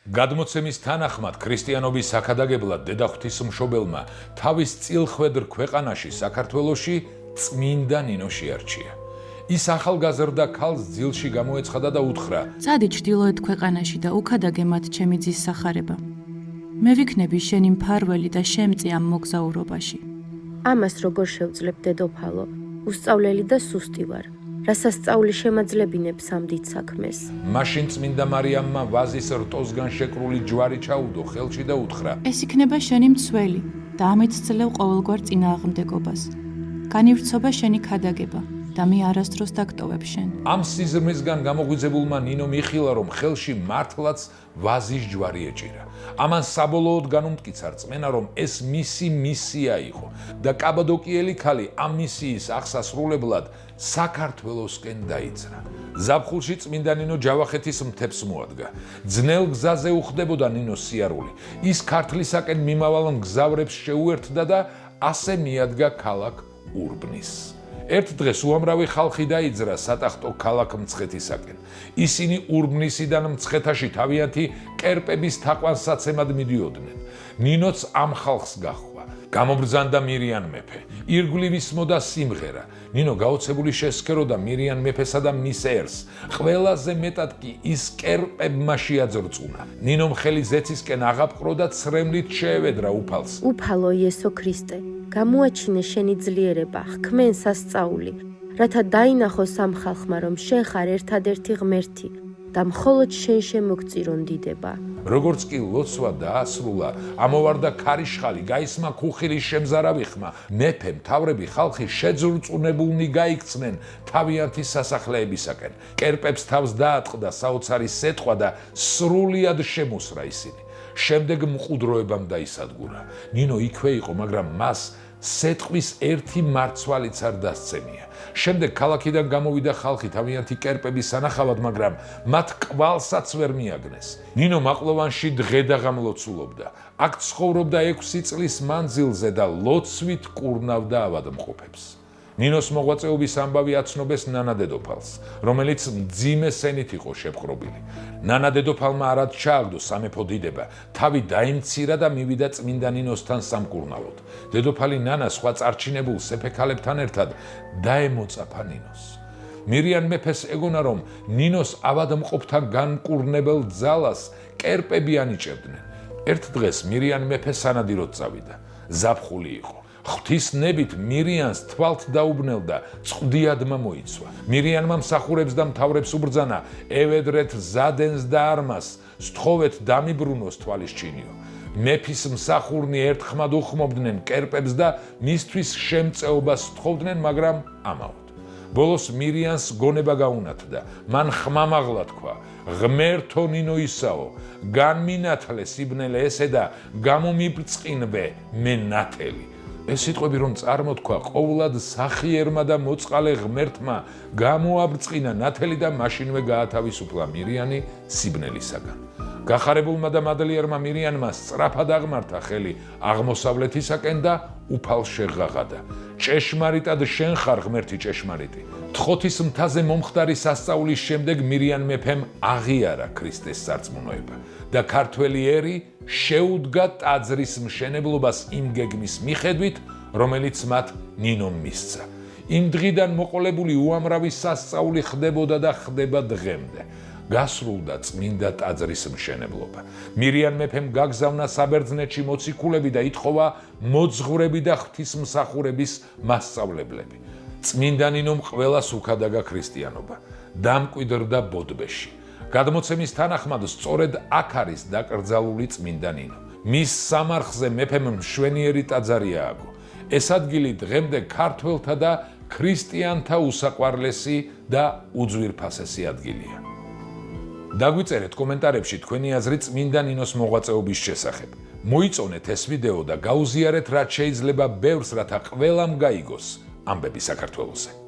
გადმოცემის თანახმად ქრისტიანობის საქადაგებლად დედა ღვთისმშობელმა თავის წილხვედრ ქვეყანაში საქართველოში წმინდა ნინო შეარჩია. ის ახალგაზრდა ქალს ძილში გამოეცხადა და უთხრა: "წადი ჩრდილოეთ ქვეყანაში და უქადაგე მათ ჩემი ძის სახარება. მე ვიქნები შენი მფარველი და შემწი ამ მოგზაურობაში." ამას როგორ შევძლებ დედოფალო, უსწავლელი და სუსტი ვარ. რასაც სწავლი შემაძლებინებს ამ დიდ საქმეს. მაშინ წმინდა მარიამმა ვაზის რტოსგან შეკრული ჯვარი ჩაუდო ხელში და უთხრა: ეს იქნება შენი მცველი და ამით ძლევ ყოველგვარ წინააღმდეგობას. განივრცობა შენი ქადაგება და მე არასდროს დაგტოვებ შენ. ამ სიზრმისგან გამოღვიძებულმა ნინო მიხილა, რომ ხელში მართლაც ვაზის ჯვარი ეჭირა. ამან საბოლოოდ განუმტკიცა რწმენა, რომ ეს მისი მისია იყო და კაბადოკიელი ქალი ამ მისიის აღსასრულებლად საქართველოსკენ დაიძრა. ზაფხულში წმინდა ნინო ჯავახეთის მთებს მოადგა. ძნელ გზაზე უხდებოდა ნინოს სიარული. ის ქართლისაკენ მიმავალ მგზავრებს შეუერთდა და ასე მიადგა ქალაქ ურბნის. ერთ დღეს უამრავი ხალხი დაიძრა სატახტო ქალაქ მცხეთისაკენ. ისინი ურბნისიდან მცხეთაში თავიანთი კერპების თაყვანსაცემად მიდიოდნენ. ნინოც ამ ხალხს გაჰყვა. გამობრძანდა მირიან მეფე. ირგვლივ ისმოდა სიმღერა. ნინო გაოცებული შესქეროდა მირიან მეფესა და მის ერს. ყველაზე მეტად კი ის კერპებმა შეაძრწუნა. ნინომ ხელი ზეცისკენ აღაპყრო და ცრემლით შეევედრა უფალს. უფალო იესო ქრისტე, გამოაჩინე შენი ძლიერება, ჰქმენ სასწაული, რათა დაინახოს ამ ხალხმა, რომ შენ ხარ ერთადერთი ღმერთი და მხოლოდ შენ შემოგწირონ დიდება. როგორც კი ლოცვა დაასრულა, ამოვარდა ქარიშხალი, გაისმა ქუხილის შემზარავი ხმა, მეფე, მთავრები, ხალხი შეძრწუნებულნი გაიქცნენ თავიანთი სასახლეებისაკენ. კერპებს თავს დაატყდა საოცარი სეტყვა და სრულიად შემოსრა ისინი. შემდეგ მყუდროებამ დაისადგურა. ნინო იქვე იყო, მაგრამ მას სეტყვის ერთი მარცვალიც არ დასცემია. შემდეგ ქალაქიდან გამოვიდა ხალხი თავიანთი კერპების სანახავად, მაგრამ მათ კვალსაც ვერ მიაგნეს. ნინო მაყლოვანში დღე-დაღამ ლოცულობდა. აქ ცხოვრობდა 6 წლის მანძილზე და ლოცვით კურნავდა ავადმყოფებს. ნინოს მოღვაწეობის ამბავი აცნობეს ნანა დედოფალს, რომელიც მძიმე სენით იყო შეპყრობილი. ნანა დედოფალმა არად ჩააგდო სამეფო დიდება, თავი დაიმცირა და მივიდა წმინდა ნინოსთან სამკურნალოდ. დედოფალი ნანა სხვა წარჩინებულ სეფექალებთან ერთად დაემოწაფა ნინოს. მირიან მეფეს ეგონა, რომ ნინოს ავადმყოფთა განკურნებელ ძალას კერპები ანიჭებდნენ. ერთ დღეს მირიან მეფე სანადიროდ წავიდა. ზაფხული იყო. ღვთისნებით მირიანს თვალთ დაუბნელდა, წყდიადმა მოიცვა. მირიანმა მსახურებს და მთავრებს უბრძანა, ევედრეთ ზადენს და არმას, სთხოვეთ დამიბრუნოს თვალისჩინიო. მეფის მსახურნი ერთხმად უხმობდნენ კერპებს და მისთვის შემწეობას სთხოვდნენ, მაგრამ ამაოდ. ბოლოს მირიანს გონება გაუნათდა. მან ხმამაღლა თქვა: ღმერთო ნინო ისაო, განმინათლე სიბნელე ესე და გამომიბრწყინვე მე ნათელი. ეს სიტყვები რომ წარმოთქვა, ყოვლად სახიერმა და მოწყალე ღმერთმა გამოაბრწყინა ნათელი და მაშინვე გაათავისუფლა მირიანი სიბნელისაგან. გახარებულმა და მადლიერმა მირიანმა სწრაფად აღმართა ხელი აღმოსავლეთისაკენ და უფალს შეღაღადა. ჭეშმარიტად შენ ხარ ღმერთი ჭეშმარიტი. თხოთის მთაზე მომხდარი სასწაულის შემდეგ მირიან მეფემ აღიარა ქრისტეს სარწმუნოება და ქართველი ერი შეუდგა ტაძრის მშენებლობას იმ გეგმის მიხედვით, რომელიც მათ ნინომ მისცა. იმ დღიდან მოყოლებული უამრავი სასწაული ხდებოდა და ხდება დღემდე. გასრულდა წმინდა ტაძრის მშენებლობა. მირიან მეფემ გაგზავნა საბერძნეთში მოციქულები და ითხოვა მოძღვრები და ღვთისმსახურების მასწავლებლები. წმინდა ნინომ ყველას უქადაგა ქრისტიანობა. დამკვიდრდა ბოდბეში. გადმოცემის თანახმად სწორედ აქ არის დაკრძალული წმინდა ნინო. მის სამარხზე მეფემ მშვენიერი ტაძარი ააგო. ეს ადგილი დღემდე ქართველთა და ქრისტიანთა უსაყვარლესი და უძვირფასესი ადგილია. დაგვიწერეთ კომენტარებში თქვენი აზრი წმინდა ნინოს მოღვაწეობის შესახებ. მოიწონეთ ეს ვიდეო და გაუზიარეთ, რაც შეიძლება ბევრს, რათა ყველამ გაიგოს ამბები საქართველოსზე.